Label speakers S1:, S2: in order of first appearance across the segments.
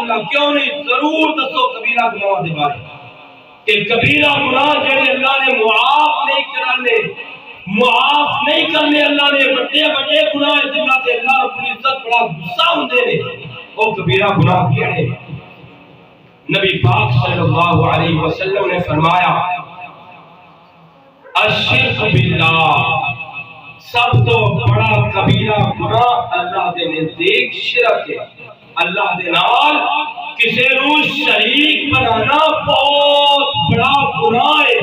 S1: اللہ کیوں نہیں؟ ضرور دسو کبیرہ گناہ دے بارے کہ کبیرہ گناہ جڑے اللہ نے معاف نہیں کرنے، معاف نہیں کرنے اللہ نے، بڑے بڑے گناہ جنہاں تے اللہ رب العزت بڑا غصہ ہوندے نے، او کبیرہ گناہ کیڑے؟ نبی پاک صلی اللہ علیہ وسلم نے فرمایا الشرک باللہ، سب تو بڑا کبیرہ گناہ اللہ دے نزدیک شرک ہے، اللہ دے نال کسی نو شریک بنانا بہت بڑا گناہ ہے۔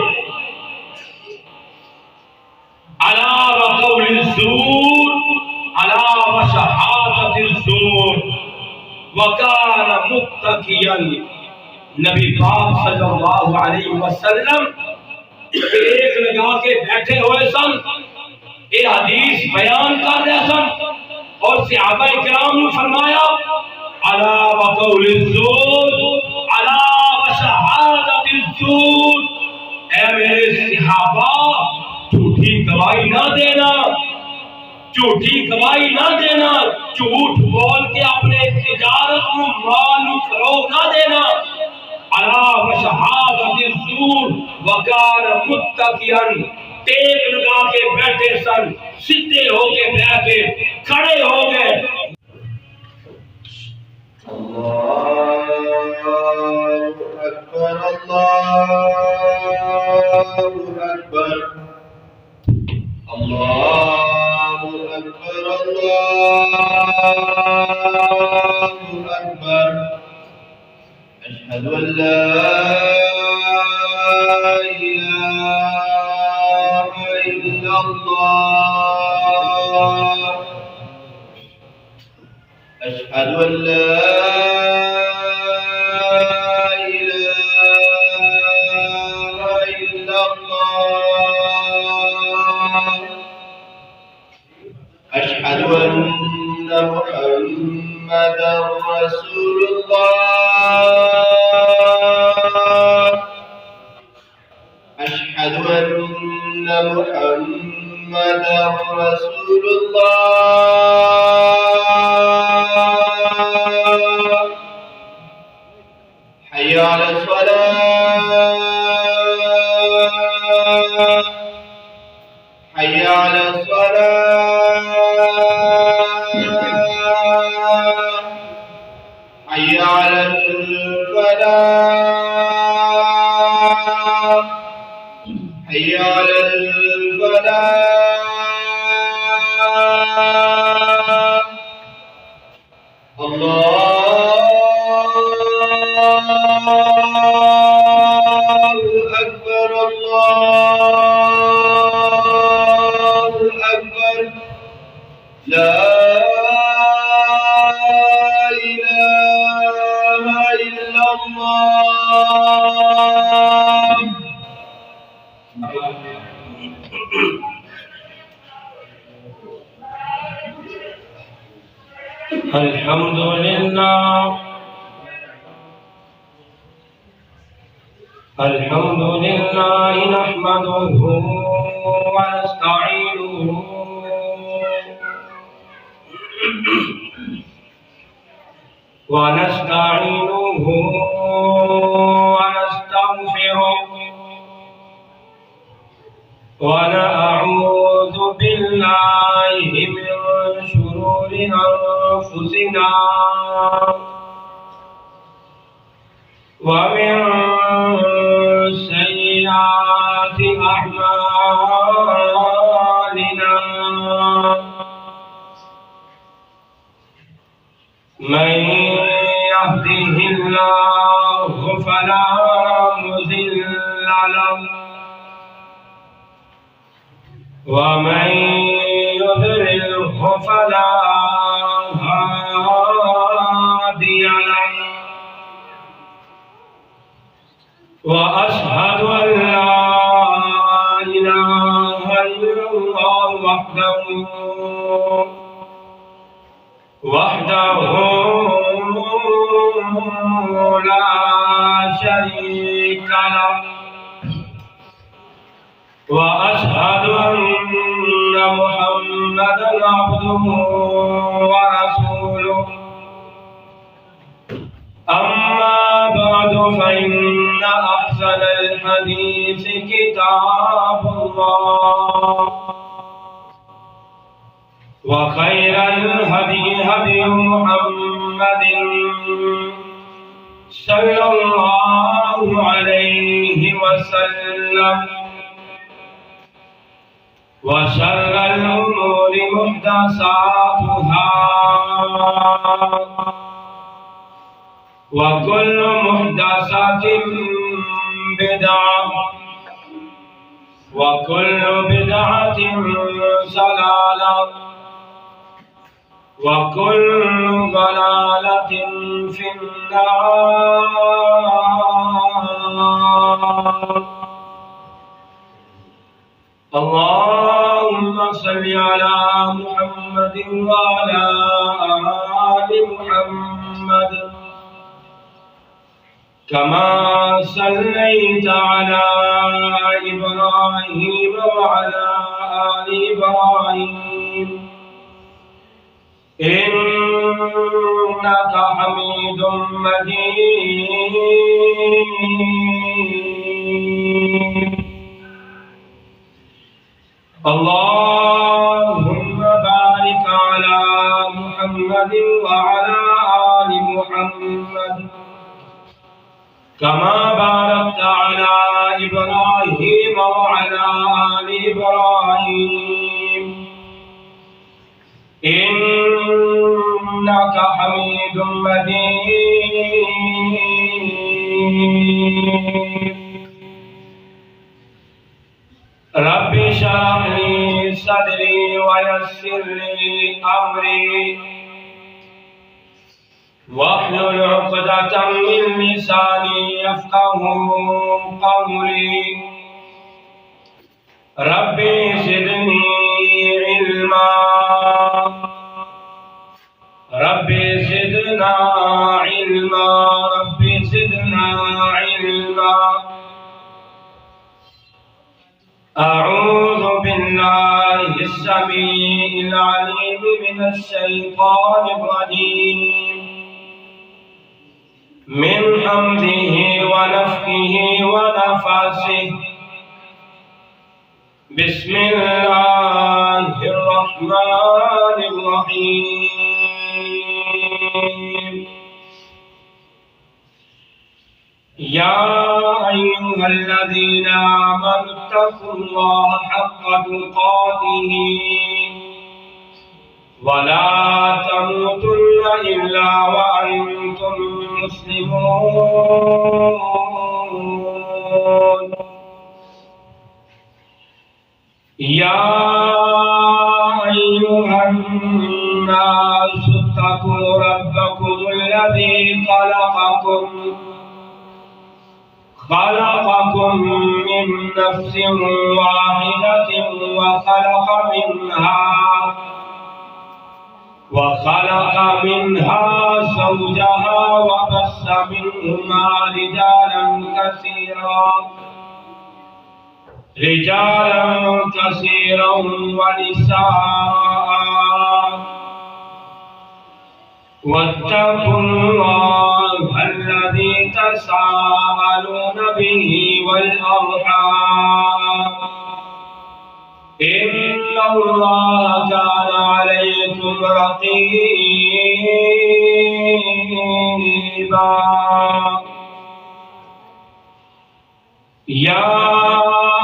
S1: علا وقول الزور، علا وشہادت الزور، وکان متقیا، نبی پاک صلی اللہ علیہ وسلم ایک لگا کے بیٹھے ہوئے سن، یہ حدیث بیان کر رہے سن، اور صحابہ کرام نے فرمایا علا وقول الزور، علا وشہادت الزور، اے میرے صحابہ جھوٹی گواہی نہ دینا، جھوٹی گواہی نہ دینا، جھوٹ بول کے اپنے تجارت کو مال کو فروغ نہ دینا، علا وشہادت الزور وکان متقیا، ٹیک لگا کے بیٹھے سن، سیدھے ہو کے بیٹھے، کھڑے ہو گئے۔
S2: اللہ اکبر، اللہ اکبر، اللہ اکبر، اللہ اکبر، اشہد ان لا أشهد أن لا إله إلا الله، أشهد أن محمدا رسول الله، أشهد أن محمدا رسول الله، حي على الصلاة، حي على الصلاة، حي على الفلاح، حي على الفلاح، الله أكبر، الله أكبر، لا إله إلا الله۔
S1: الحمد لله، الحمد لله نحمده ونستعينه ونستغفره ونعوذ بالله من شرور أنفسنا ومن سيئات أعمالنا، من يهده الله فلا مضل له ومن يضلله فلا هادي له، وأشهد أن لا إله إلا الله وحده لا شريك له، وأشهد أن محمدا عبده ورسوله، فإن أحسن الحديث كتاب الله وخير الهدي هدي محمد صلى الله عليه وسلم وشر الأمور محدثاتها وكل محدثة بدعة وكل بدعة ضلالة وكل ضلالة في النار. اللهم صل على محمد وعلى آل محمد كما صليت على إبراهيم وعلى آل إبراهيم إنك حميد مجيد. اللهم بارك على محمد وعلى آل محمد كما باركت على إبراهيم وعلى آل إبراهيم إنك حميد مجيد. رب اشرح لي صدري ويسر لي أمري واحلل عقدة من لساني يفقه قولي. رب زدني علما رب زدنا علما رب زدنا علما. أعوذ بالله السميع العليم من الشيطان الرجيم من حمده ونفخه ونفاسه. بسم الله الرحمن الرحيم. يا أيها الذين آمنوا اتقوا الله حق تقاته ولا تموتن إلا وأنتم مسلمون. يا أيها الناس اتقوا ربكم الذي خلقكم من نفس واحدة وخلق منها زوجها وبث منهما رجالا كثيرا ونساء. واتقوا الله الذي تساءلون به والأرحام إن الله كان عليكم رقيبا. يا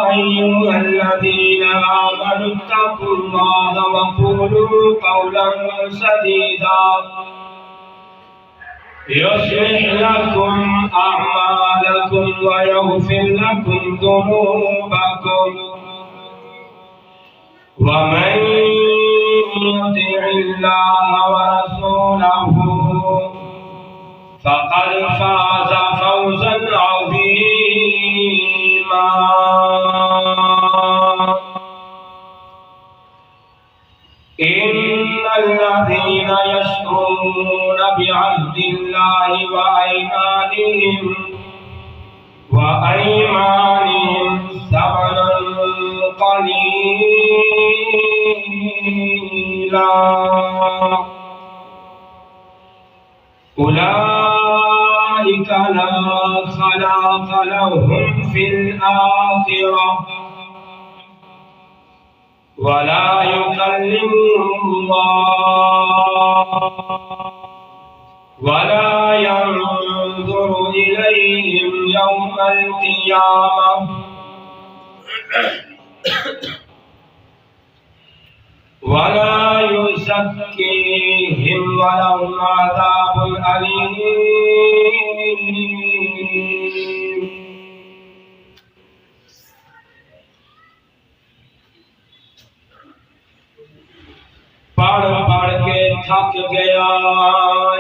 S1: أيها الذين آمنوا اتقوا الله وقولوا قولا سديدا يصلح لكم أعمالكم ويغفر لكم ذنوبكم ومن يطع الله ورسوله فقد فاز فوزا عظيما. إن الذين يشترون بعهد الله وأيمانهم ثمنا قليلا أولئك أولئك لا خلاق لهم في الآخرة ولا يكلمهم الله ولا ينظر إليهم يوم القيامة ولا يزكيهم ولهم عذاب أليم. پڑھ پڑھ کے تھک گیا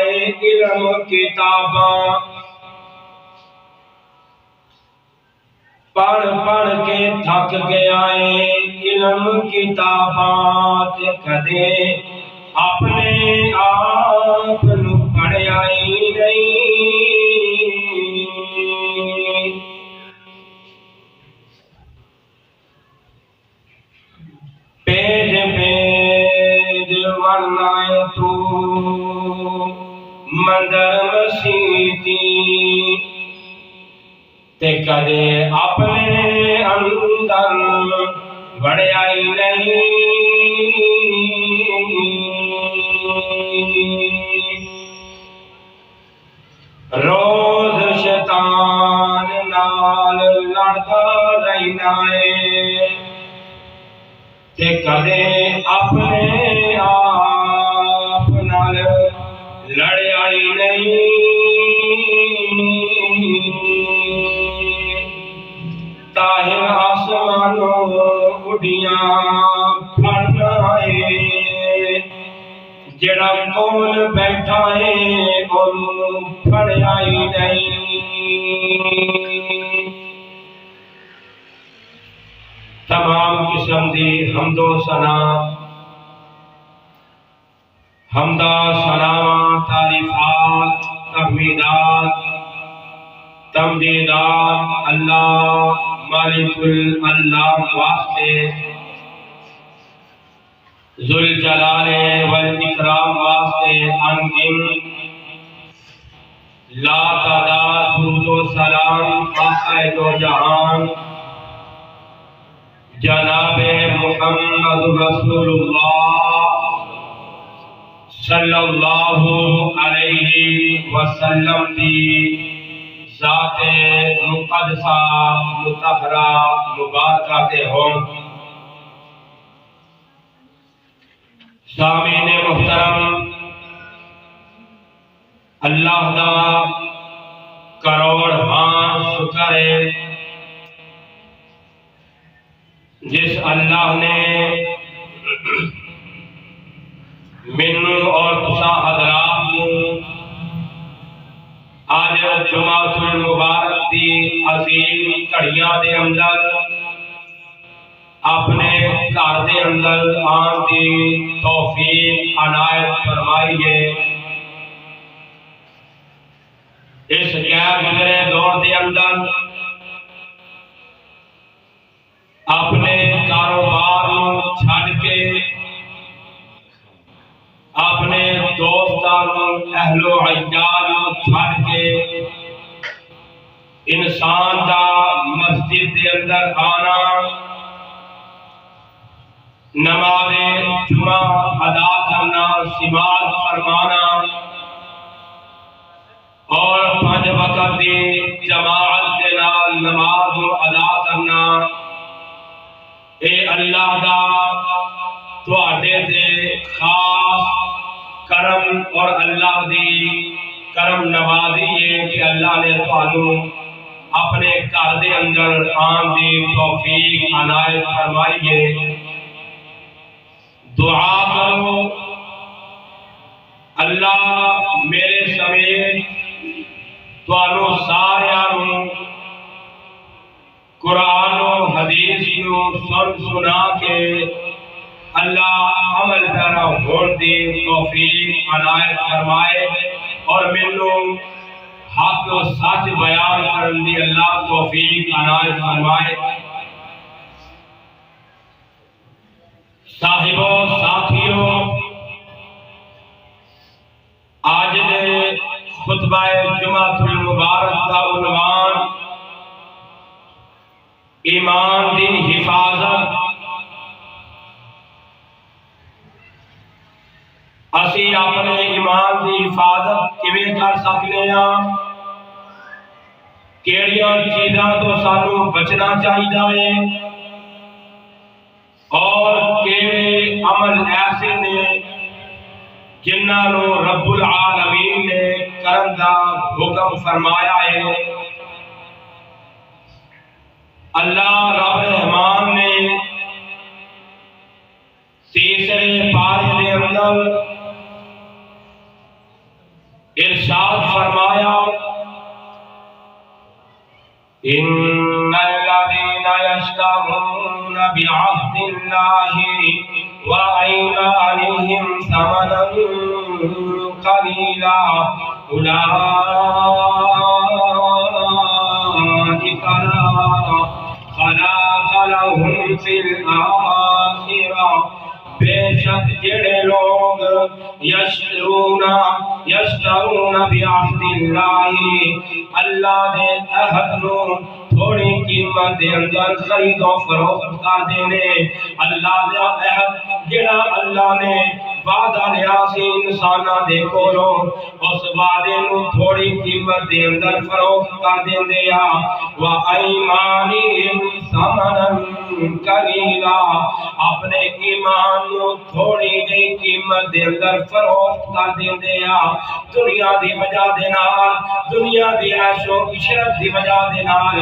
S1: علم کتاباں، پڑھ پڑھ کے تھک گیا علم کتاباں، تے کدے اپنے آپ نو پڑھیا ہی نہیں. پیج پیج ورنہ تو مندر مسیتی، تے کدے اپنے اندر بڑھیا ہی نہیں. روز شیطان نال لڑتا رہنا ہے، تے کدے اپنے آپ نال لڑیا ہی نہیں. طاہر آسمانوں اڈیاں پھڑنا ہے، جڑا کول بیٹھا ہے اونوں پھڑیا ہی نہیں. تمام قسم دی حمد و ثنا، حمدہ ثناواں تعریفات تحمیدات تمجیدات اللہ مالک اللہ واسطے، ذوالجلال والاکرام واسطے انگن لا تعداد درود و سلام آقائے دو جہان جناب محمد رسول اللہ صلی اللہ علیہ وسلم دی ذات مقدسہ مطہرہ مبارکہ تے ہوں. سامعین محترم، اللہ دا کروڑ ہاں شکر ہے جس اللہ نے مینوں اور تساں حضرات نوں آج جمعۃ المبارک دی عظیم گھڑیاں دے اندر اپنے گھر دے اندر آن دی توفیق عنایت فرمائی ہے. اس غیر گزرے دور دے اندر اپنے کاروبار چھڈ کے اپنے دوستانوں اہل و عیال چھڈ کے انسان دا مسجد دے اندر آنا، نماز جمعہ ادا کرنا، سماعت فرمانا اور 5 وقت دی جماعت دے نال نماز ادا کرنا، اے اللہ دا تواڈے تے خاص کرم اور اللہ دی کرم نوازی ہے کہ اللہ نے تانوں اپنے گھر دے اندر آن دی توفیق عنایت فرمائی ہے. دعا کرو اللہ میرے سمیت تانوں ساریاں نوں قرآن و حدیث نوں سن سنا کے اللہ عمل پیرا ہون دی توفیق عنایت فرمائے اور مینوں حق و سچ بیان کرن دی اللہ توفیق عنایت فرمائے. صاحبو ساتھیو، آج دے خطبہ خطبہ جمعۃ المبارک کا عنوان ایمان دی حفاظت۔ اسی اپنے ایمان دی حفاظت کیویں کر سکتے ہاں، کیڑیاں چیزاں تو سانو بچنا چاہیے اور کیڑے عمل ایسے نے جنہاں نو رب العالمین نے کرن دا حکم فرمایا ہے۔ اللہ رب رحمان نے تیسرے پارے دے اندر ارشاد فرمایا ان الذين يشترون بعهد الله وايمانهم ثمنا قليلا اولئك لا خلاق لهم في الاخره۔ بے شک جڑے لوگ یشترون بعہد اللہ، اللہ دے عہد نو تھوڑی قیمت دے اندر خرید و فروخت کر دینے، اللہ دے عہد جڑا اللہ نے وعدہ لیا سی انساناں دے کولوں، اس وعدے نو تھوڑی قیمت دے اندر فروخت کر دیندے آ۔ وَأَيْمَانِهِمْ ثَمَنًا قَلِيلًا، اپنے ایمان نو تھوڑی جئی قیمت دے اندر فروخت کر دیندے آ۔ دنیا دی وجہ دے نال، دنیا دی عیش و عشرت دی وجہ دے نال،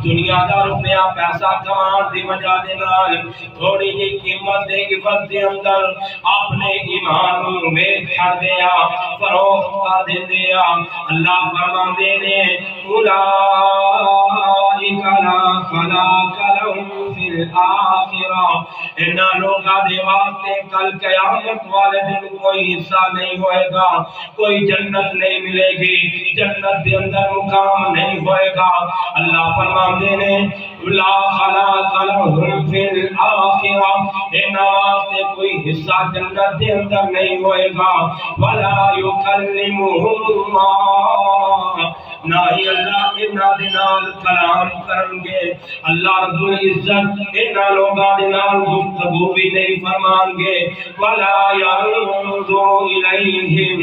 S1: دنیا دا روپیہ پیسہ کمان دی وجہ دے نال تھوڑی جی قیمت دے عوض دے اندر اپنے ایمان نو ویچ چھڑ دیا، فروخت کر دیندے آ۔ اللہ فرماندے نے اولئک لا خلاق لهم فی الآخرہ، انہاں لوگاں دے واسطے کل قیامت والے دن کوئی حصہ نہیں ہوئے گا، کوئی جنت نہیں ملے گی، جنت دے اندر مقام نہیں ہوئے گا۔ اللہ فرماندے نے لا خلاق لهم فی الآخرہ، انہاں واسطے کوئی حصہ جنت دے اندر نہیں ہوئے گا۔ ولا یکلمہم اللہ، نہ ہی اللہ انہاں دے نال کلام کرن گے، اللہ رب العزت انہاں لوگاں دے نال گفتگو بھی نہیں فرمان گے۔ ولا ينظر الیہم،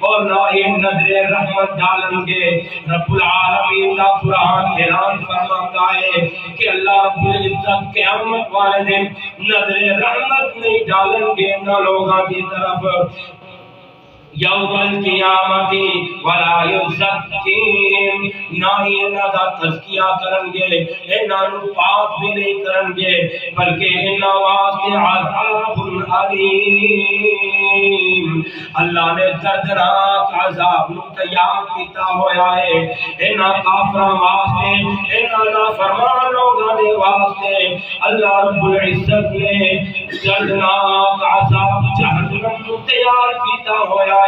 S1: اور نہ ہی نظر رحمت ڈالن گے۔ رب العالمین کا قرآن اعلان فرماتا ہے کہ اللہ رب العزت قیامت والے دن نظر رحمت نہیں ڈالن گے نہ لوگاں کی طرف، یوم القیامت ولا یزکیہم، نہ ہی انہاں دا تزکیہ کرن گے، انہاں نو پاک بھی نہیں کرن گے، بلکہ انہاں واسطے عذاب علیم، اللہ نے دردناک عذاب نو تیار کیتا ہویا ہے انہاں کافراں واسطے، انہاں نافرمان لوگاں دے واسطے۔ اللہ رب العزت نے دردناک عذاب جہنم نو تیار کیتا ہویا ہے۔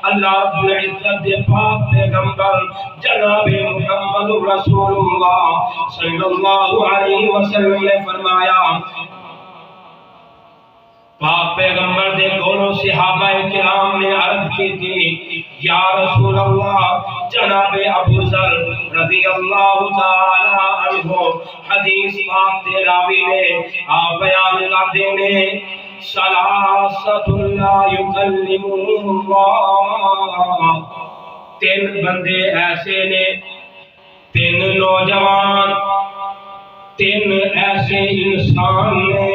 S1: اللہ رب العزت دے پاک پیغمبر جناب محمد رسول اللہ صلی اللہ علیہ وسلم نے فرمایا، پاک پیغمبر دے کولوں صحابہ کرام نے عرض کی تھی، یا رسول اللہ، جناب ابو ذر رضی اللہ تعالی عنہ حدیث پاک دے راوی نے آپ بیان کر دینے، ثلاثۃ لا یکلمہم اللہ، تین بندے ایسے نے، تین نوجوان، تین ایسے انسان نے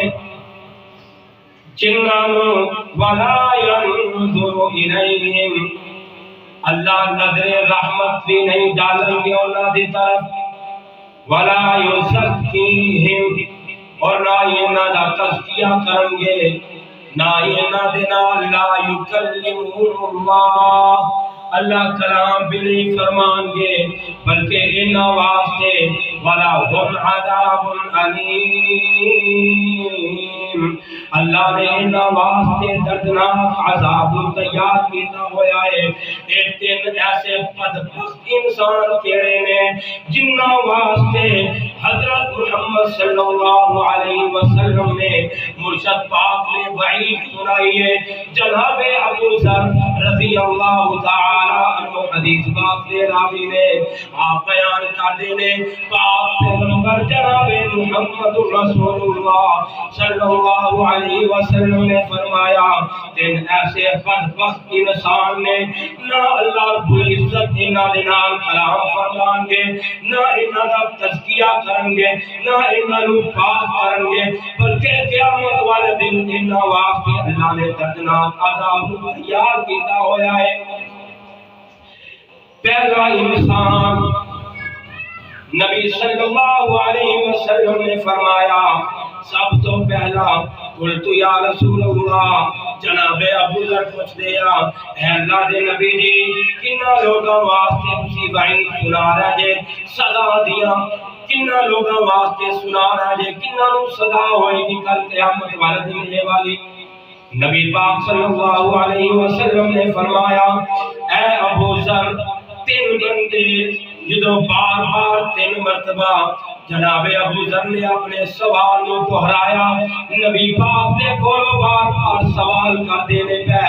S1: جنہاں نو ولا ينظر الیہم، اللہ نظر رحمت بھی نہیں ڈالیں گے انہاں دی طرف، ولا یزکیہم، اور نہ ہی انہاں دا تزکیہ کریں گے، نہ ہی انہاں دے نال لا یکلمہم اللہ، اللہ کلام بھی نہیں فرمان گے، بلکہ انہاں واسطے وَلَهُمْ عَذَابٌ عَلِيمٌ، اللہ نے انہاں واسطے دردناک عذاب تیار کیتا ہوا ہے۔ ایک دن ایسے بدبخت انسان کیڑے نے جنہاں واسطے حضرت محمد صلی اللہ علیہ وسلم نے مرشد پاک نے وعید سنائی ہے۔ جناب ابو ذر رضی اللہ تعالی عنہ حدیث پاک دے راوی نے آپ بیان کردے نے پاک پیغمبر جناب محمد رسول اللہ صلی اللہ علیہ وسلم نے فرمایا تین ایسے بدبخت انسان نے نہ اللہ رب العزت انہاں دے نال کلام فرمان گے نہ انہاں دا تزکیہ کرن گے نہ انہاں نو پاک کرن گے بلکہ قیامت والے دن انہاں واسطے اللہ نے دردناک عذاب تیار کیتا ہویا ہے۔ پہلا انسان نبی صلی اللہ علیہ وسلم نے فرمایا سب تو پہلا قلت یا رسول اللہ جناب ابو ذر پوچھ دیا اے اللہ دے نبی جی کنہ لوگاں واسطے تسی وعید سنا رہے جے سزا دیا کنہ لوگاں واسطے سنا رہے جے کنہ نو سزا ہوئے گی کل قیامت والے دن یہ والی نبی پاک صلی اللہ علیہ وسلم نے فرمایا اے ابو ذر تین بندے جدو بار بار تین مرتبہ جناب ابو ذر نے اپنے سوال کو دہرایا نبی پاک نے کولو بار بار سوال کر دینے پہ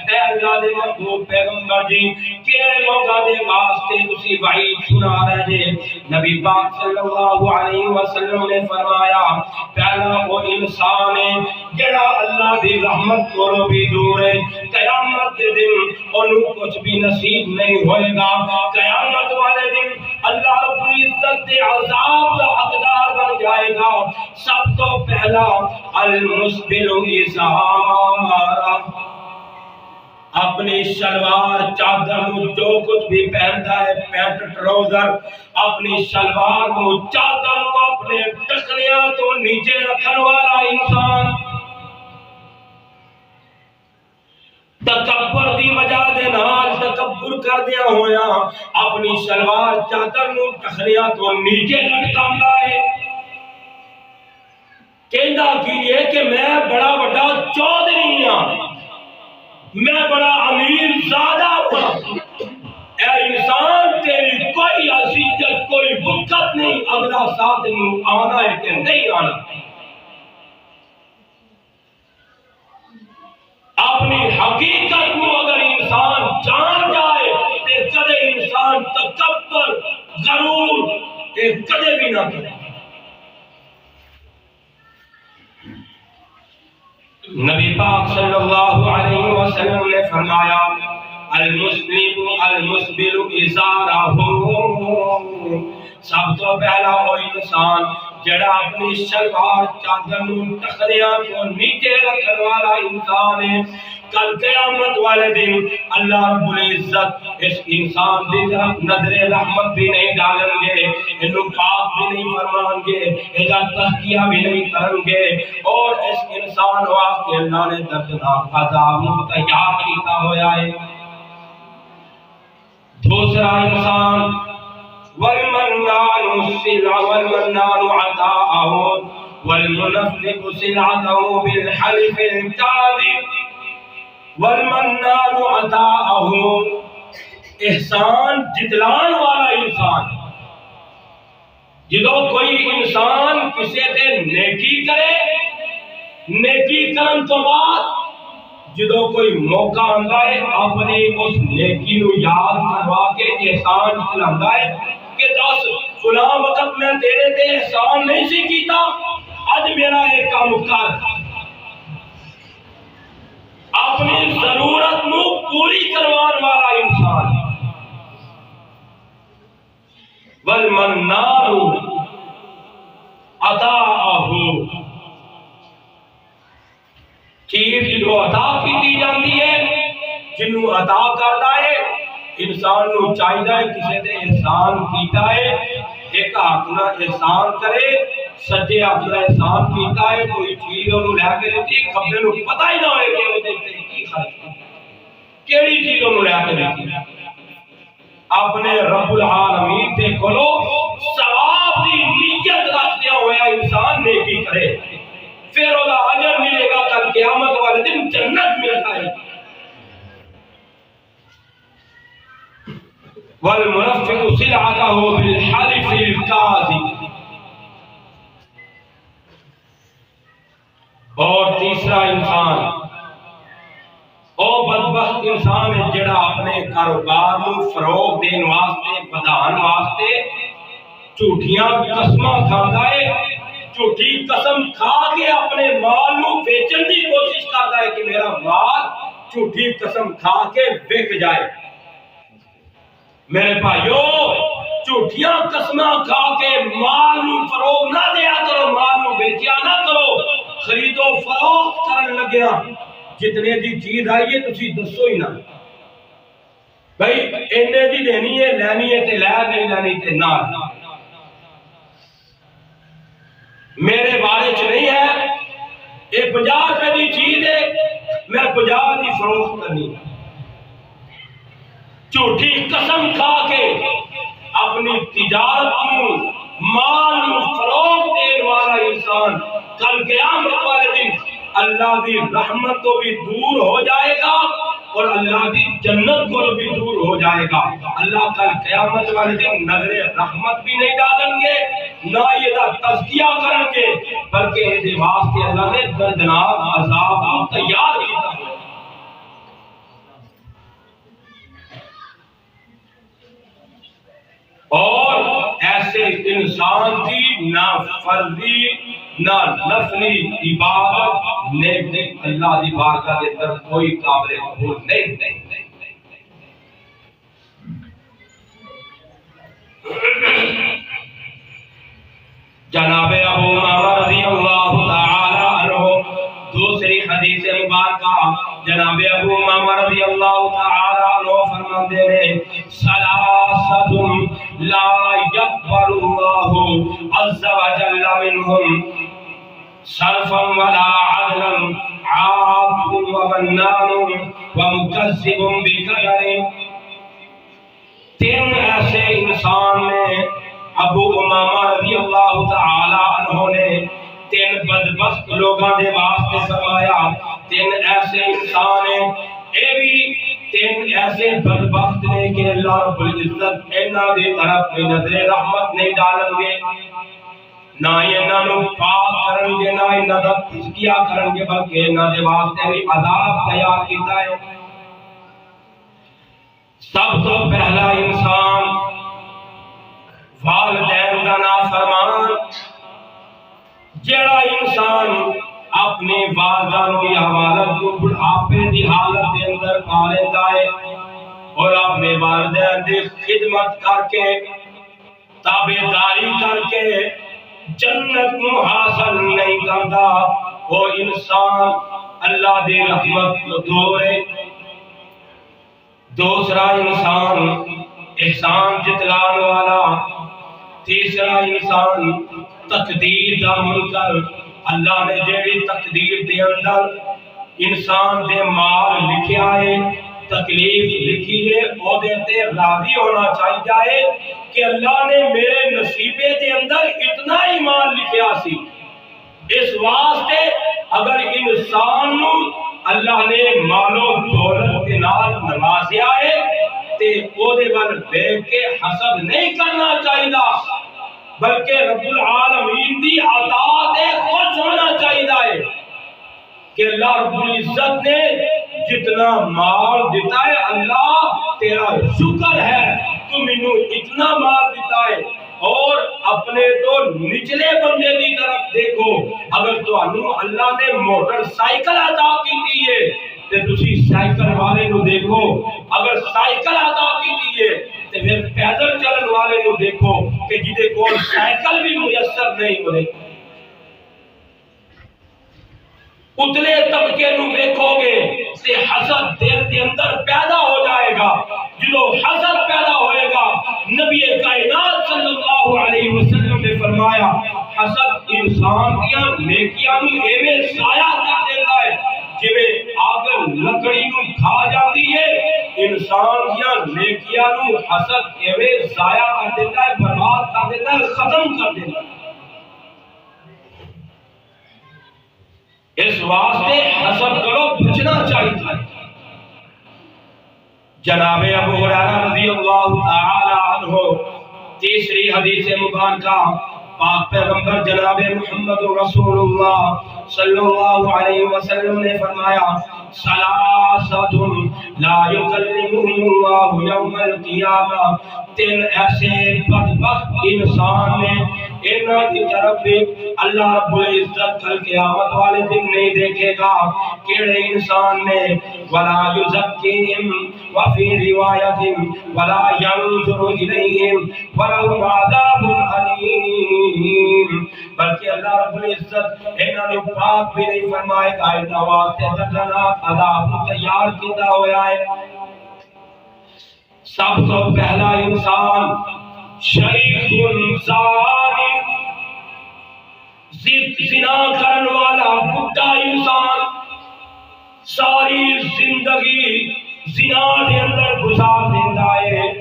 S1: اے اللہ دے محبوب پیغمبر جی کیڑے لوگاں دے واسطے تسی وعید سنا رہے جے نبی پاک صلی اللہ علیہ وسلم نے فرمایا پہلا وہ انسان ہے جڑا اللہ دی رحمت کولو بھی دور ہے قیامت دے دن انہوں کچھ بھی نصیب نہیں ہوئے گا قیامت والے دن اللہ رب العزت دے عذاب دا حقدار بن جائے گا سب تو پہلا المسبل ازارہ اپنی شلوار چادر نو جو کچھ بھی پہنتا ہے پینٹ ٹراؤزر اپنی شلوار نو چادر نو اپنے ٹکنیاں تو نیچے رکھن والا انسان تکبر دی وجہ دے نال تکبر کر دیا ہویا اپنی شلوار چادر نو ٹکنیاں تو نیچے رکھتا ہے کہندا کی ہے کہ میں بڑا بڑا چودھری ہاں میں بڑا امیر زادہ ہوں اے انسان تیری کوئی حیثیت کوئی وقت نہیں اگلا ساتھ آنا ہے کہ نہیں آنا اپنی حقیقت کو اگر انسان جان جائے تو کدے انسان تکبر غرور کدے بھی نہ کرے نبی پاک صلی اللہ علیہ وسلم نے فرمایا المسلم المسبل ازارہ سب تو پہلا وہ انسان جڑا اپنی شلوار چادر نو ٹکنیاں کو نیچے رکھنے والا انسان ہے کل قیامت والے دن اللہ رب العزت اس انسان دی طرف نظر رحمت بھی نہیں ڈالیں گے انہوں پاک بھی نہیں فرمان گے ایجا تذکیہ بھی نہیں کریں گے اور اس انسان واسطے اللہ نے دردناک عذاب تیار کیتا ہویا ہے دوسرا انسان والمنان السلع والمنان عطاءه والمنفق سلعته بالحلف الكاذب والمنان عطاءه احسان جتلان والا انسان جدو کوئی انسان کسی تے نیکی کرے نیکی کرن تو بعد جدو کوئی موقع آندا ہے اپنی اس نیکی نو یاد کروا کے احسان جتلاندا ہے کہ دس فلاں وقت میں تیرے تے احسان نہیں سی کیتا اج میرا ایک کام کر اپنی ضرورت نو پوری کروان والا انسان والمنان عطاءه چیز جنہوں عطا کی جاتی ہے جنہوں عطا کرتا ہے انسان نو چاہیے کسی نے احسان کیتا ہے ایک اپنا احسان کرے سجے اپنا احسان کیتا ہے کوئی چیز انہوں لے کے دیتی کھبے نو پتہ ہی نہ ہوئے کہ وہ دیتے کی خرچ کیڑی چیز انہوں لے کے دیتی اپنے رب العالمین تے کھولو ثواب دی نیت رکھدیا ہوا انسان نیکی کرے پھر وہ اجر ملے گا کل قیامت والے دن جنت مل جائے گی والمنفق سلعته بالحلف الكاذب اور تیسرا انسان او بدبخت بخت انسان ہے جڑا اپنے کاروبار نو فروغ دین واسطے ودھان واسطے جھوٹیاں قسماں کھاندا ہے، جھوٹی قسم کھا کے اپنے مال نو بیچن دی کوشش کردا ہے کہ میرا مال جھوٹی قسم کھا کے بک جائے۔ میرے بھائیو، جھوٹیاں قسماں کھا کے مال نو فروغ نہ دیا کرو، مال نو بیچیا نہ کرو۔ خرید و فروخت کرن لگیا جتنے دی چیز آئی ہے تسی دسو ہی نہ، بھائی اینے دی لینی ہے لینی ہے تے لے، نہیں لینی تے نہ۔ میرے بارے چ نہیں ہے، یہ 50 روپے دی چیز ہے، میں 50 دی فروخت کرنی۔ جھوٹی قسم کھا کے اپنی تجارت کو مال کو فروغ دینے والا انسان کل قیامت والے دن اللہ کی رحمت تو بھی دور ہو جائے گا اور اللہ کی جنت کو بھی دور ہو جائے گا۔ اللہ کل قیامت والے دن نظر رحمت بھی نہیں ڈالیں گے، نہ یہ تزکیہ کریں گے، بلکہ یہ واسطے اللہ نے دردناک عذاب کو تیار کیا ہے۔ اور ایسے انسان کی نہ فرضی نہ نفلی عبادت نیک اللہ دی بارگاہ کے اندر کوئی قابل قبول نہیں۔ جناب ابو امامہ رضی اللہ تعالی عنہ دوسری حدیث مبارکہ جناب ابو امامہ رضی اللہ تعالی عنہ فرماتے ہیں ثلاثۃ لا يقبل اللہ عز وجل منہم صرفا ولا عدلا عاق ومنان ومکذب بقدر۔ تین ایسے انسان نے ابو امامہ رضی اللہ تعالی عنہ نے تین بدبخت لوگاں دے واسطے فرمایا، تین ایسے انسان ہیں، اے بھی تین ایسے بدبخت نے کہ اللہ رب العزت انہاں دی طرف نظر رحمت نہیں ڈالیں گے، نہ انہاں نو پاک کرن گے، نہ انہاں دا تزکیہ کرن گے، بلکہ انہاں دے واسطے بھی عذاب تیار کیتا ہے۔ سب تو پہلا انسان والدین دا نافرمان، جڑا انسان اپنے والدین یا والد کو بڑھاپے دی حالت کے اندر پا لیتا ہے اور اپنے والدین کی خدمت کر کے تابعداری کر کے جنت کو حاصل نہیں کرتا، وہ انسان اللہ دی رحمت کو دور ہے۔ دوسرا انسان احسان جتلان والا، تیسرا انسان تقدیر دا منکر، اللہ نے جیڑی تقدیر دے اندر انسان دے مال لکھیا ہے، تکلیف لکھی ہے، او دے تے راضی ہونا چاہیے کہ اللہ نے میرے نصیبے دے اندر اتنا ہی مال لکھیا سی۔ اس واسطے اگر انسان نو اللہ نے مال و دولت کے نال نوازیا ہے تے او دے ول دیکھ کے حسد نہیں کرنا چاہیے، بلکہ رب العالمین دی عطا تے خوش ہونا چاہیے کہ اللہ رب العزت نے جتنا مال دیتا ہے، اللہ تیرا شکر ہے تو مینوں اتنا مال دیتا ہے۔ اور اپنے تو نچلے بندے دی طرف دیکھو، اگر تانوں اللہ نے موٹر سائیکل عطا کیتی ہے تے تسی سائیکل والے نو دیکھو، اگر سائیکل عطا کیتی ہے تے پھر پیدل چلن والے نو دیکھو کہ جدے کول سائیکل بھی میسر نہیں ہوئے۔ اتلے طبقے نو دیکھو گے تے حسد دل کے اندر پیدا ہو جائے گا۔ جدو حسد پیدا ہوئے گا، نبی کائنات صلی اللہ علیہ وسلم نے فرمایا حسد انسان دیا نیکیاں نو ایویں ضائع کر دیتا ہے جویں آگ لکڑی نو کھا جاتی ہے، انسان دیا نیکیاں نو حسد ایویں ضائع کر دیتا ہے، برباد کر دیتا ہے، ختم کر دیتا ہے۔ اس واسطے حسد کرو بچنا چاہیے۔ جناب ابو ہریرہ رضی اللہ تعالی عنہ تیسری حدیث مبارکہ پاک پیغمبر جناب محمد رسول اللہ صلی اللہ علیہ وسلم نے فرمایا ثلاثۃ لا یکلمہم اللہ یوم القیامہ، تین ایسے بدبخت انسان نے انہاں کی طرف بھی اللہ رب العزت کل قیامت والے دن نہیں دیکھے گا۔ کیڑے انسان نے ولا یزکیہم وفی روایت ولا ینظر الیہم ولہم عذاب علیم، بلکہ اللہ رب العزت انہاں نے پاک بھی نہیں فرمائے گا، انہاں واسطے دردناک عذاب تیار کیتا ہوا ہے۔ سب تو پہلا انسان شیخ زانی، زنا کرن والا بڈھا انسان، ساری زندگی زنا دے اندر گزار دیندا ہے،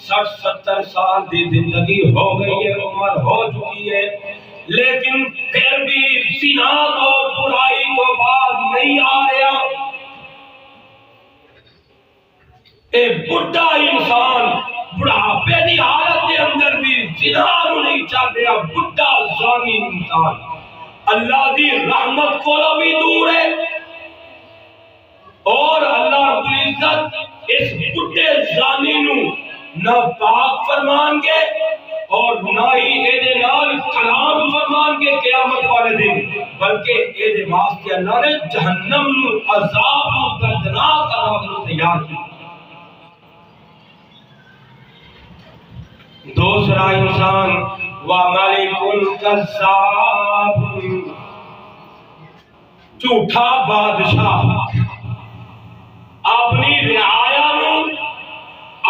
S1: 60-70 سال دی زندگی ہو گئی ہے، عمر ہو چکی ہے، لیکن پھر بھی زنا کو برائی کو باز نہیں آ رہا۔ اے بڑھا انسان بڑھاپے دی حالت کے اندر بھی زنا نو نہیں چل رہا، بڑھا زانی انسان اللہ دی رحمت کو بھی دور ہے، اور اللہ رب العزت اس بڑھے زانی نو نہ پاک فرمان گے اور نہ ہی اے نال کلام فرمان گے قیامت والے دن، بلکہ اے واسطے اللہ نے جہنم نو عذاب نو دردناک عذاب نو تیار کیا۔ دوسرا انسان وَمَلِكٌ كَذَّابٌ، جھوٹا بادشاہ، اپنی رعایا نو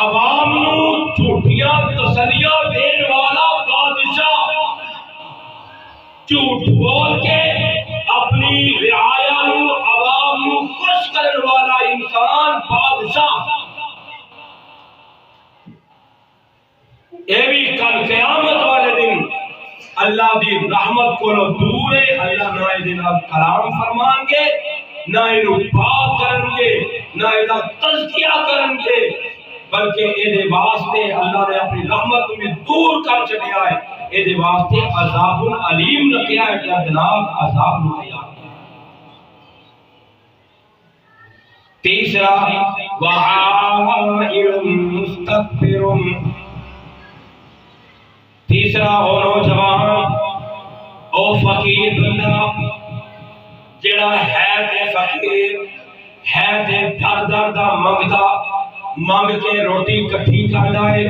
S1: عوام نو جھوٹیاں تسلیاں دین والا بادشاہ، جھوٹ بول کے اپنی رعایا نو عوام نو خوش کرن والا انسان بادشاہ، اے بھی کل قیامت والے دن اللہ دی رحمت کو دور ہے، اللہ نہ اے نال کلام فرمان گے، نہ اینو پاک کرن گے، نہ ایدا تزکیہ کرن گے، بلکہ اے دے واسطے اللہ نے اپنی رحمت میں دور کر چڑیا ہے، اے دے واسطے عذاب علیم رکھیا ہے، دردناک عذاب رکھیا ہے۔ تیسرا وعائل مستكبر، تیسرا او نوجوان او فقیر بندہ جڑا ہے تے فقیر ہے تے در در دا منگدا، منگ کے روٹی کٹھی کردا ہے،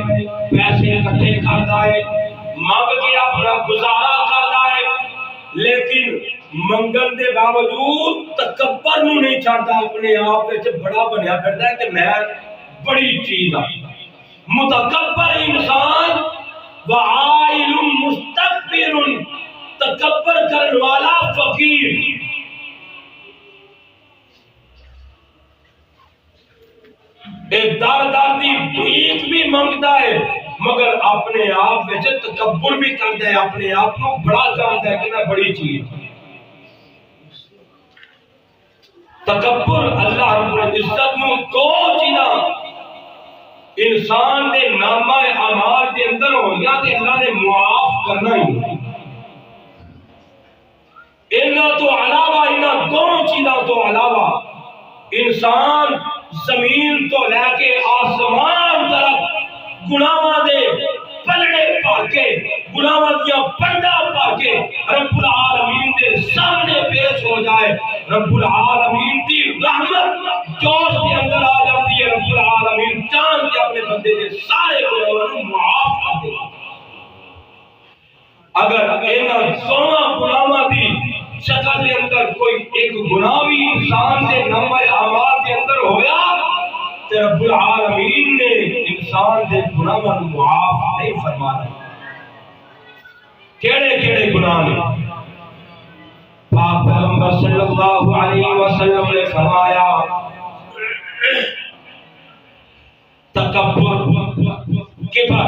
S1: پیسے اکٹھے کردا ہے، منگ کے اپنا گزارا کردا ہے، لیکن منگن دے باوجود تکبر نو نہیں چھڑدا، اپنے آپ وچ بڑا بنیا پھردا ہے کہ میں بڑی چیز ہاں۔ متکبر انسان وعائل مستكبر، تکبر کرنے والا فقیر، اے در در دی بھیک بھی منگدا ہے مگر اپنے آپ وچ تکبر بھی کردا ہے، اپنے آپ کو بڑا جاندا ہے کہ میں بڑی چیز۔ تکبر اللہ رب العزت نو دو چیزاں انسان دے نامہ اعمال دے اندر ہویا تے اللہ نے معاف کرنا ہی، انہاں تو علاوہ انہاں دونوں چیزاں تو علاوہ انسان زمین تو لے کے آسمان تک گناہاں دے پلڑے پار کے، گناہاں دیا پنڈا پار کے رب العالمین دے سامنے پیش ہو جائے، رب العالمین دی رحمت جوش کے اندر آ جاتی ہے، رب العالمین چاند کے اپنے بندے دے سارے گناہوں کو معاف کر دے۔ اگر اینا سونا گناہاں دی شکل دے اندر کوئی ایک گناہی انسان دے نامہ اعمال دے اندر ہویا تے رب العالمین نے انسان دے گناہوں کو معاف نہیں فرمایا۔ کیڑے کیڑے گناہ نے؟ پاک پیغمبر صلی اللہ علیہ وسلم نے فرمایا تکبر، کبر،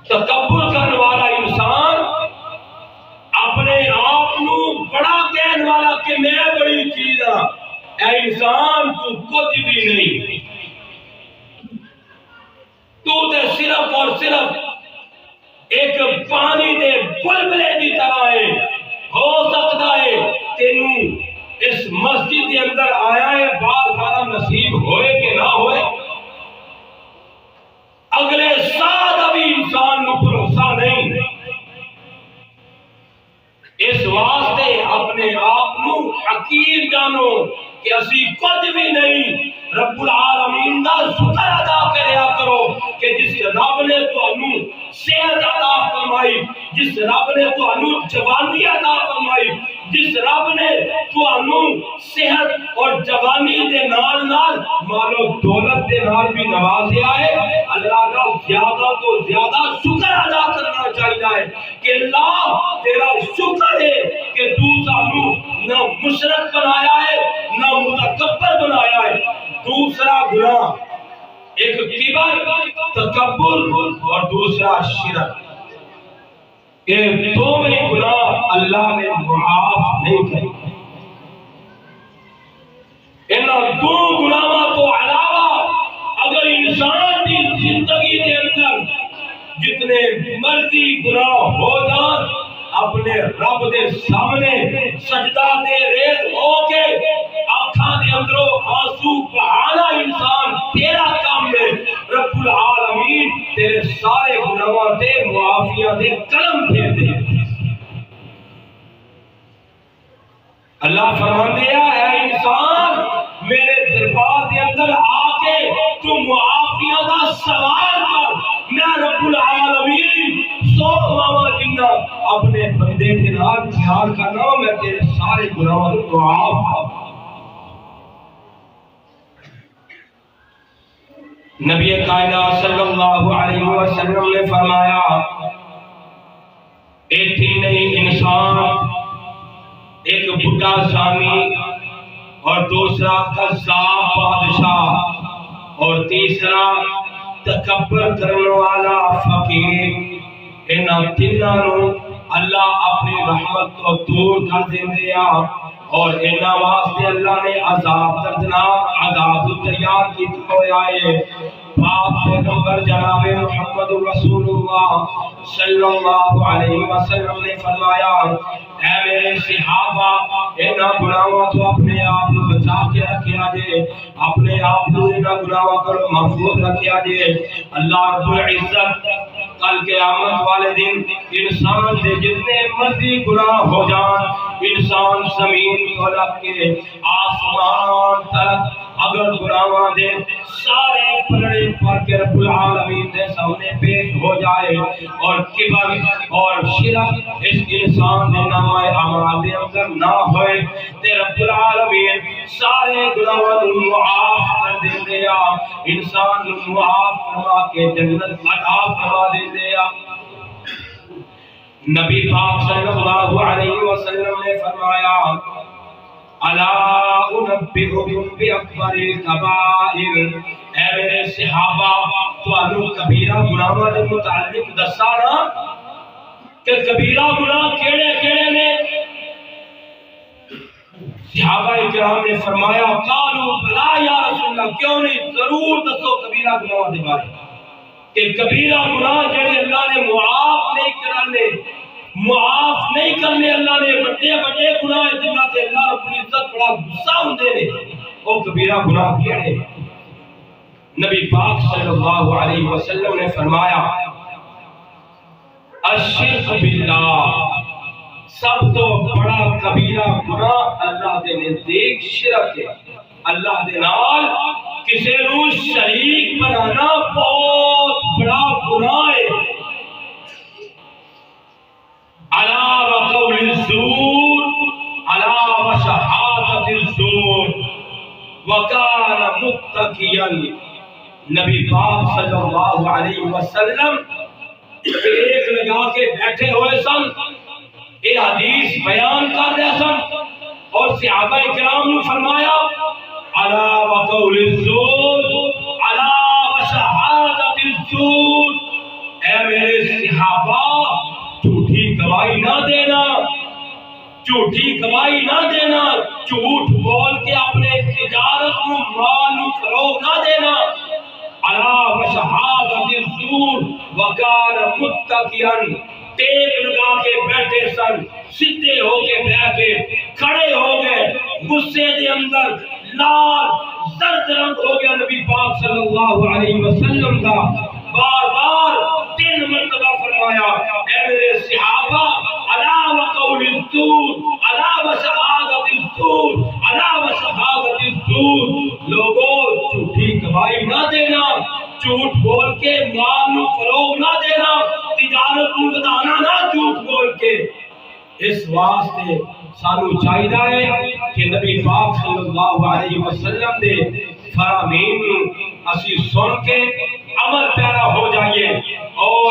S1: تکبر کرنے والا انسان اپنے آپ نو بڑا کہنے والا کہ میں بڑی چیز ہاں، اے انسان تو کچھ بھی نہیں، تو تے صرف اور صرف ایک پانی دے بلبلے دی طرح ہے، ہو سکتا مسجد کے اندر آیا ہے بار بار نصیب ہوئے کہ نہ ہوئے اگلے سال ابھی انسان کو بھروسہ نہیں اس واسطے اپنے آپ کو حقیر جانو کہ اسی کچھ بھی نہیں رب العالمین دا شکر ادا کریا کرو کہ جس رب نے تانوں صحت عطا فرمائی جس رب نے تانوں جوانی عطا فرمائی جس رب نے تانوں صحت اور جوانی دے نال نال مال و دولت دے نال بھی نوازیا ہے اللہ کا زیادہ تو زیادہ شکر ادا کرنا چاہیے کہ اللہ تیرا شکر ہے کہ تو سانوں نہ مشرک بنایا ہے نہ متکبر بنایا ہے دوسرا گناہ ایک کبر تکبر اور دوسرا شرک یہ دونوں گناہ اللہ نے معاف نہیں کیے ان دو گناہوں تو علاوہ اگر انسان کی زندگی کے اندر جتنے مرضی گناہ ہو جان اپنے رب دے سامنے سجدہ دے ریز ہو کے آنکھاں دے اندروں آنسو بہانا انسان تیرا کام ہے رب العالمین تیرے سارے گناہوں تے معافیاں دے قلم پھیر دے اللہ فرمان دیا ہے انسان میرے دربار دے اندر آ کے تو معافیاں دا سوال کر میں رب العالمین سو ماما جنہ اپنے بندے کے نال خیال کرنا میں تیرے سارے گناہوں کو معاف نبی کائنات صلی اللہ علیہ وسلم نے فرمایا ایک ہی نہیں انسان ایک بڑھا زانی اور دوسرا قذاب بادشاہ اور تیسرا تکبر کرنے والا فقیر انہاں تینوں اللہ اپنی رحمت کو دور کر دیا اور انہاں واسطے اللہ نے عذاب دردناک عذاب تیار کیتا ہوا ہے پاک پیغمبر جناب محمد رسول اللہ صلی اللہ علیہ وسلم نے فرمایا اے میرے صحابہ انہاں گناہوں تو اپنے آپ کو بچا کے رکھیا جے اپنے آپ کو انہاں گناہوں کو محفوظ رکھیا جے اللہ رب العزت کل قیامت والے دن انسان دے جتنے مرضی گناہ ہو جان انسان زمین کو رکھ کے آسمان تک اگر گناہاں دے سارے پلڑے پر کے رب العالمین دے سامنے پیش ہو جائے اور کبر اور شرک اس انسان دے نامہ اعمال دے اندر نہ ہوئے تے رب العالمین سارے گناہاں کو معاف کر دے دیا انسان کو معاف فرما کے جنت عطا فرما دے دیا نبی پاک صلی اللہ علیہ وسلم نے فرمایا الا انبئکم باکبر الکبائر اے میرے صحابہ تانوں کبیرہ گناہاں دے متعلق دسا نا کہ کبیرہ گناہ کیڑے کیڑے نے صحابہ کرام نے فرمایا قالوا بلا یا رسول اللہ کیوں نہیں ضرور دسو کبیرہ گناہ دے بارے کہ کبیرہ گناہ جڑے اللہ نے معاف نہیں کرنے معاف نہیں کرنے اللہ نے بڑے بڑے گناہ جنہاں تے اللہ رب العزت بڑا غصہ ہوندے نے او کبیرہ گناہ کیڑے نبی پاک صلی اللہ علیہ وسلم نے فرمایا الشرک باللہ سب تو بڑا کبیرہ گناہ اللہ دے نزدیک شرک ہے اللہ دے نال کسی نو شریک بنانا بہت بڑا گناہ ہے علا وقول الزور علا وشہادت الزور وکان متقیا نبی پاک صلی اللہ علیہ وسلم ایک لگا کے بیٹھے ہوئے سن یہ حدیث بیان کر رہے سن اور صحابہ کرام نے فرمایا علا وقول الزور علا وشہادت الزور اے میرے صحابہ جھوٹی گواہی نہ دینا جھوٹی گواہی نہ دینا جھوٹ بول کے اپنے تجارت کو مال کو فروغ نہ دینا علا وشہادت الزور وکان متقیا ٹیک لگا کے بیٹھے سن سیدھے ہو کے بیٹھے کھڑے ہو گئے غصے دے اندر لال زرد رنگ ہو گیا نبی پاک صلی اللہ علیہ وسلم کا. بار بار 3 مرتبہ فرمایا اے میرے صحابہ الا وقول الزور الا وشهادۃ الزور الا وشهادۃ الزور. لوگوں جھوٹی گواہی نہ دینا، جھوٹ بول کے مال نو فروغ نہ دینا، تجارت نو بتانا نہ جھوٹ بول کے. اس واسطے سانو چاہیے کہ نبی پاک صلی اللہ علیہ وسلم دے فرامین اسی سن کے عمل پیرا ہو جائیے اور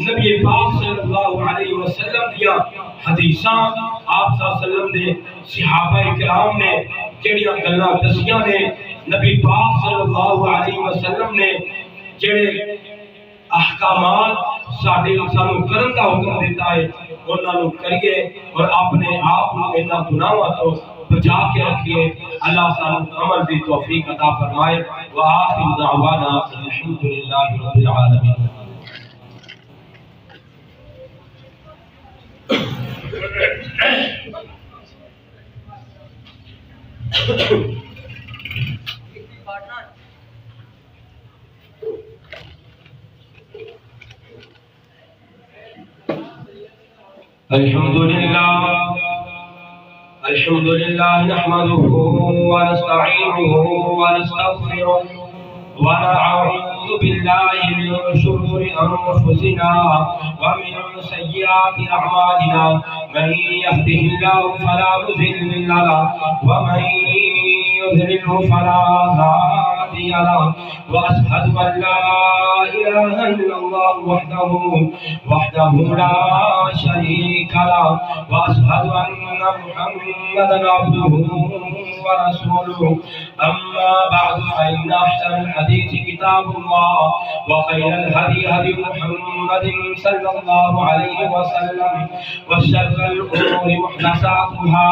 S1: نبی پاک صلی اللہ علیہ وسلم دیا حدیثاں آپ صلی اللہ علیہ وسلم دے صحابہ کرام نے جڑیاں گلاں دسیاں نے، نبی پاک صلی اللہ علیہ وسلم نے جڑے احکامات سانو کرن دا حکم دیتا ہے انہاں نو کریے اور اپنے آپ کو انہاں گناہاں تو بچا کے رکھیے. اللہ سانو عمل دی توفیق عطا فرمائے. وآخر دعوانا الحمدللہ رب العالمین. الحمد لله نحمده ونستعينه ونستغفره ونعوذ بالله من شرور أنفسنا ومن سيئات أعمالنا. من يهده الله فلا مضل له ومن يضلل فلا هادي له. وأشهد أن لا إله إلا الله وحده لا شريك له. وأشهد أن محمدا عبده ورسوله. أما بعد فإن أحسن الحديث كتاب الله وخير الهدي هدي محمد صلى الله عليه وسلم وشر الأمور محدثاتها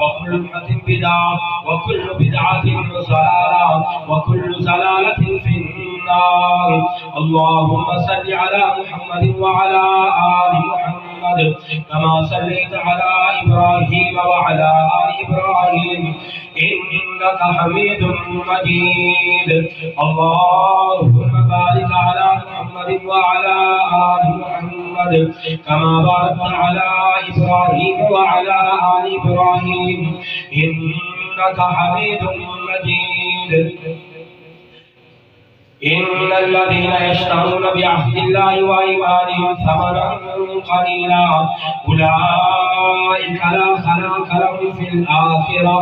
S1: وكل محدثة بدعة وكل بدعة ضلالة وكل ضلالة في النار. اللهم صل على محمد وعلى آل محمد كما صليت على إبراهيم وعلى آل إبراهيم إنك حميد مجيد. اللهم بارك على محمد وعلى آل محمد كما باركت على إبراهيم وعلى آل إبراهيم إنك حميد مجيد. إن الذين يشترون بعهد الله وأيمانهم ثمنا قليلا أولئك لا خلاق لهم في الآخرة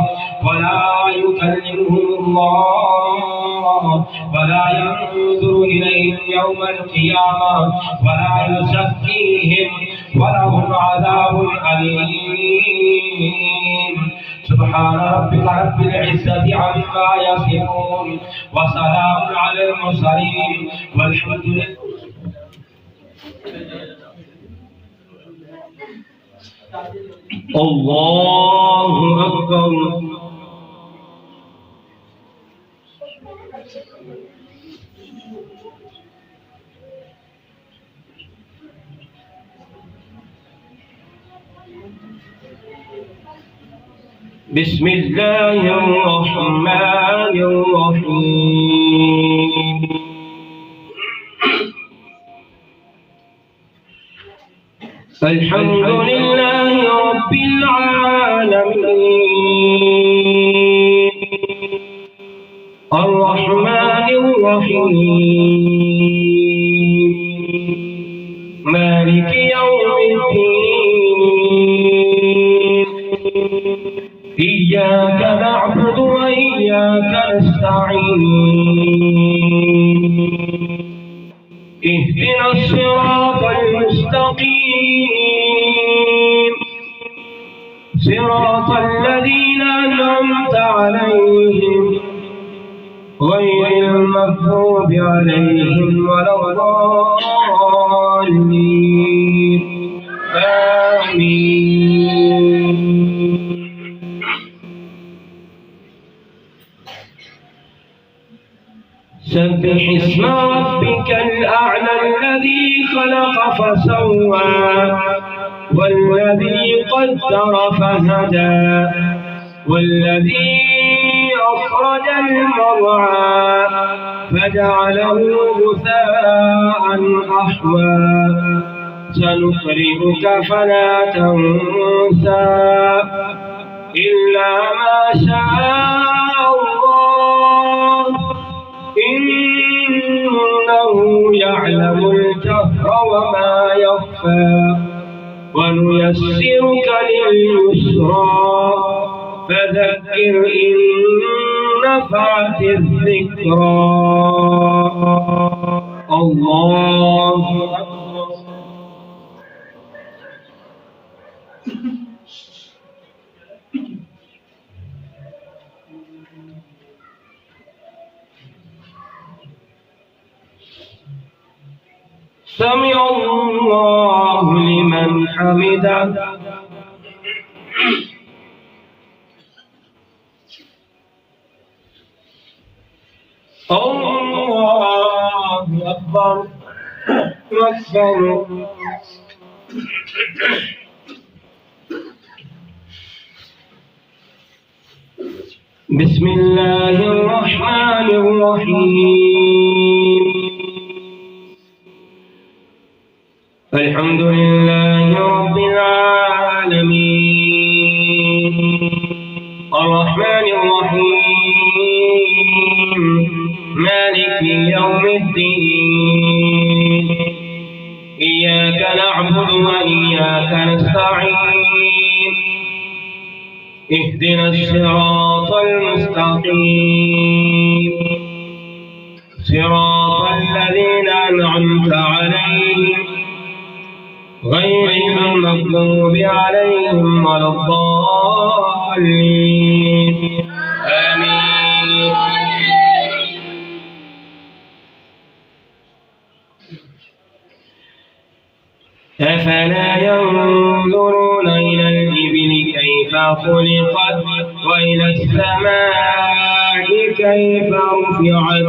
S1: ولا يكلمهم الله ولا ينظر إليهم يوم القيامة ولا يزكيهم ولهم عذاب أليم. سبحان ربك رب العزة عما يصفون وسلام على المرسلين والحمد لله. الله أكبر. بسم الله الرحمن الرحيم. الحمد لله رب العالمين الرحمن الرحيم مالك يوم الدين. إياك نعبد وإياك نستعين. اهدنا الصراط المستقيم صراط الذين أنعمت عليهم غير المغضوب عليهم ولا الضالين. آمين. سبح اسم ربك الأعلى الذي خلق فسوى والذي قدر فهدى والذي أخرج المرعى فجعله غثاء أحوى سنقرئك فلا تنسى إلا ما شاء الله إنه يعلم الجهر وما يخفى ونيسرك لليسرى فذكر إن نفعت الذكرى الله أكبر. سمع الله لمن حمده الله أكبر أكبر. بسم الله الرحمن الرحيم الحمد لله رب العالمين الرحمن الرحيم مالك يوم الدين إياك نعبد وإياك نستعين اهدنا الصراط المستقيم صراط الذين أنعمت عليهم غير المغضوب عليهم ولا الضالين آمين. أفلا ينظرون إلى الإبل كيف خلقت وإلى السماء كيف رفعت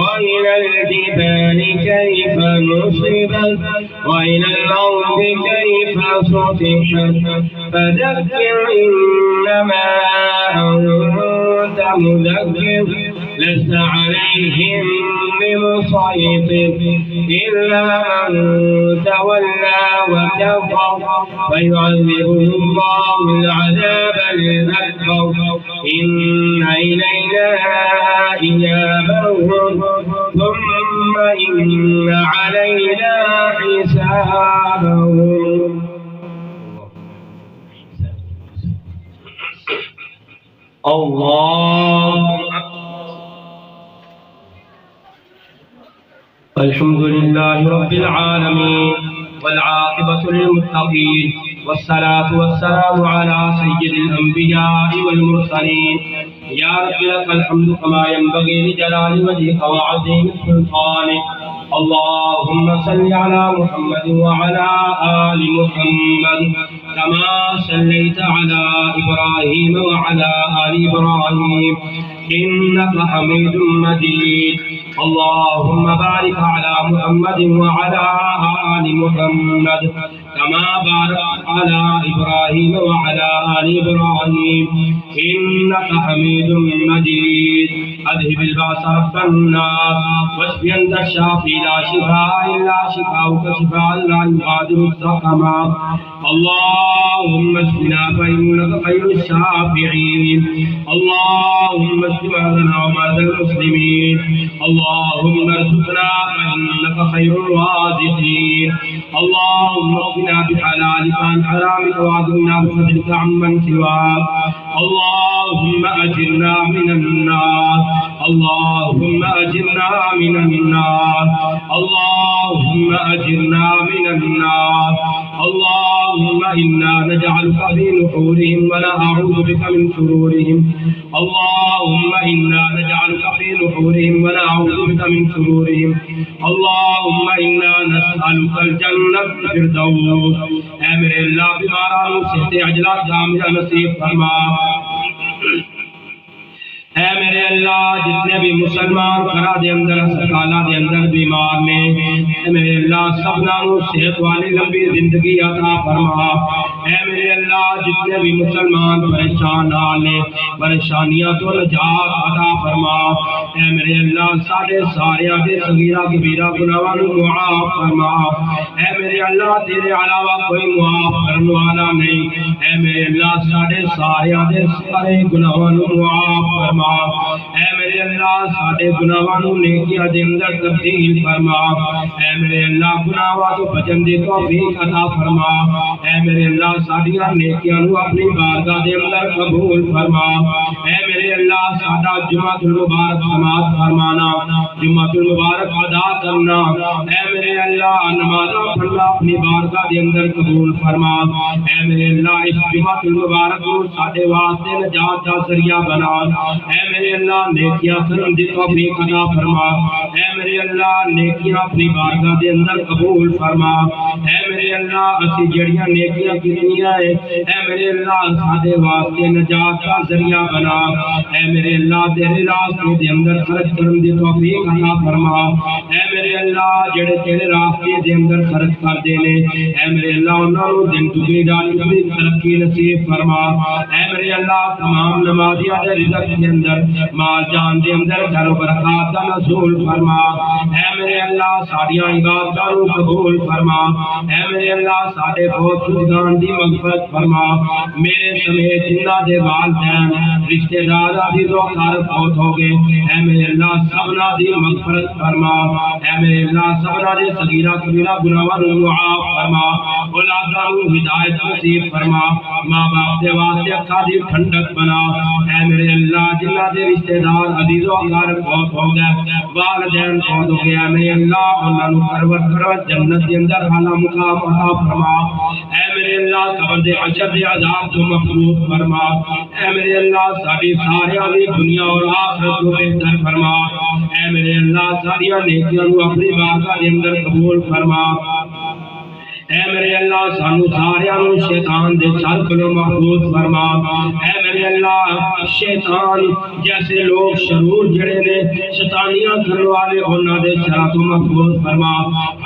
S1: وإلى الجبال كيف نصبت وإلى الأرض كيف سطحت فذكر إنما أنت مذكر لست عليهم بمسيطر إلا من تولى وكفر فيعذبه الله العذاب الأكبر إن إلينا إيابهم ثم إن علينا حسابهم. الله الحمد لله رب العالمين والعاقبة للمتقين والصلاة والسلام على سيد الأنبياء والمرسلين. يا رب لك الحمد كما ينبغي لجلال وجهك وعظيم سلطانك. اللهم صل على محمد وعلى آل محمد كما صليت على إبراهيم وعلى آل إبراهيم إنك حميد مجيد. اللهم بارك على محمد وعلى آل محمد كما باركت على إبراهيم وعلى آل إبراهيم إنك حميد مجيد. أذهب البأس رب الناس واشف أنت الشافي لا شفاء إلا شفاؤك شفاء لا يغادر سقما. اللهم اشفنا فإنك خير الشافعين. اللهم اشف مرضانا ومرضى المسلمين. اللهم ارزقنا فإنك خير الرازقين. اللهم اغفنا بحلالك عن حرامك واغننا بفضلك عمن سواك. اللهم أجرنا من النار. اللهم أجرنا من النار. اللهم أجرنا من النار. اللهم إنا نجعلك في نحورهم ونعوذ بك من شرورهم. اللهم إنا نجعلك في نحورهم ونعوذ بك من شرورهم. اللهم إنا نسألك الجنة الفردوس. أمر الله بمارا صحت أجلات جامعة نصيب فرما. اے میرے اللہ جتنے بھی مسلمان گھراں دے اندر ہسپتالاں دے اندر بیمار نے اے میرے اللہ سبھاں نوں صحت والی لمبی زندگی عطا فرما اے میرے اللہ جتنے بھی مسلمان پریشان حال نے پریشانیاں تو نجات عطا فرما اے میرے اللہ ساڈے سارے دے صغیرہ کبیرہ گناہاں نوں معاف فرما اے میرے اللہ تیرے علاوہ کوئی معاف کرنے والا نہیں اے میرے اللہ ساڈے سارے دے سارے گناہاں نوں معاف فرما اے میرے اللہ ساڈے گناہاں نوں نیکیاں دے اندر تبدیل فرما اے میرے اللہ گناہاں تو بچن دی توفیق عطا فرما اے میرے اللہ ساڈیاں نیکیاں نوں اپنی بارگاہ دے اندر قبول فرما اے میرے اللہ ساڈا جمعہ المبارک سماعت فرمانا جمعہ المبارک ادا کرنا اے میرے اللہ نمازاں پڑھنا اپنی بارگاہ دے اندر قبول فرما اے میرے اللہ اس جمعہ المبارک کو ساڈے واسطے نجات دا ذریعہ بنا اے میرے اللہ نیکیاں کرن دی توفیق عطا فرما اے میرے اللہ نیکیاں اپنی بارگاہ دے اندر قبول فرما اے میرے اللہ اسی جڑیاں نیکیاں کیتیاں اے میرے اللہ ساڈے واسطے نجات دا ذریعہ بنا اے میرے اللہ تیرے راستے دے اندر خرچ کرن دی توفیق عطا فرما اے میرے اللہ جڑے تیرے راستے دے اندر خرچ کردے نے اے میرے اللہ انہاں نوں دن دگنی رات چگنی ترقی نصیب فرما اے میرے اللہ تمام نمازیاں دے رزق دے اندر مال جان دے اندر خیر و برکات دا نزول فرما اے میرے اللہ ساڈیاں عبادتاں نوں قبول فرما اے میرے اللہ ساڈے بہت شدگان دی مغفرت فرما میرے سمیت جنہاں دے والدین رشتہ دار عزیز و اقارب فوت ہو گئے اے میرے اللہ سبنا دی مغفرت فرما اے میرے اللہ سبنا دے صغیرہ کبیرہ گناہاں نوں معاف فرما اولاداں نوں ہدایت نصیب فرما ماں باپ دے واسطے اکھاں دی ٹھنڈک بنا اے میرے اللہ جنہاں دے رشتہ دار عزیز و اقارب فوت ہو گئے والدین فوت ہو گئے اے میرے اللہ انہاں نوں پرور کرو جنت دے اندر اعلی مقام عطا فرما اے میرے اللہ قبر دے حشر دے عذاب تو محفوظ فرما اے میرے اللہ ساڈی ساریاں دی دنیا اور آخرت کو بہتر فرما اے میرے اللہ ساریاں نیکیاں نوں اپنی بارگاہ دے اندر قبول فرما اے میرے اللہ سانو ساریاں نوں شیطان دے شر کولوں محفوظ فرما اے میرے اللہ شیطان جیسے لوگ شرور جڑے نے شیطانیاں کرنے والے انہاں دے شر تو محفوظ فرما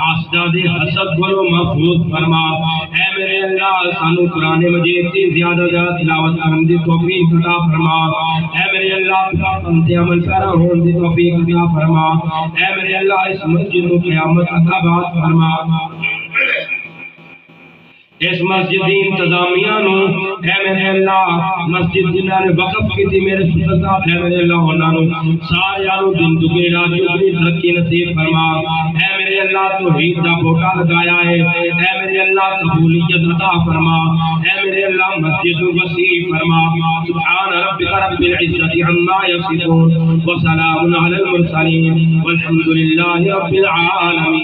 S1: حاسداں دے حسد کولوں محفوظ فرما اے میرے اللہ سانو قرآن مجید دی زیادہ زیادہ تلاوت کرن دی توفیق عطا فرما اے میرے اللہ پنتے عمل پیرا ہون دی توفیق عطا فرما اے میرے اللہ اس مسجد کو قیامت تک آباد فرما اس مسجد دی انتظامیہ نوں اے میرے اللہ مسجد جنہاں نے وقف کی تھی میرے سلطہ اے میرے اللہ انہاں نوں سارے نوں دن دگنی رات چگنی ترقی نصیب فرما اے میرے اللہ توحید دا بوٹا لگایا ہے اے میرے اللہ قبولیت عطا فرما اے میرے اللہ مسجد وسیع فرما سبحان ربک رب العزت عما یصفون وسلام علی المرسلین والحمد للہ رب العالمین.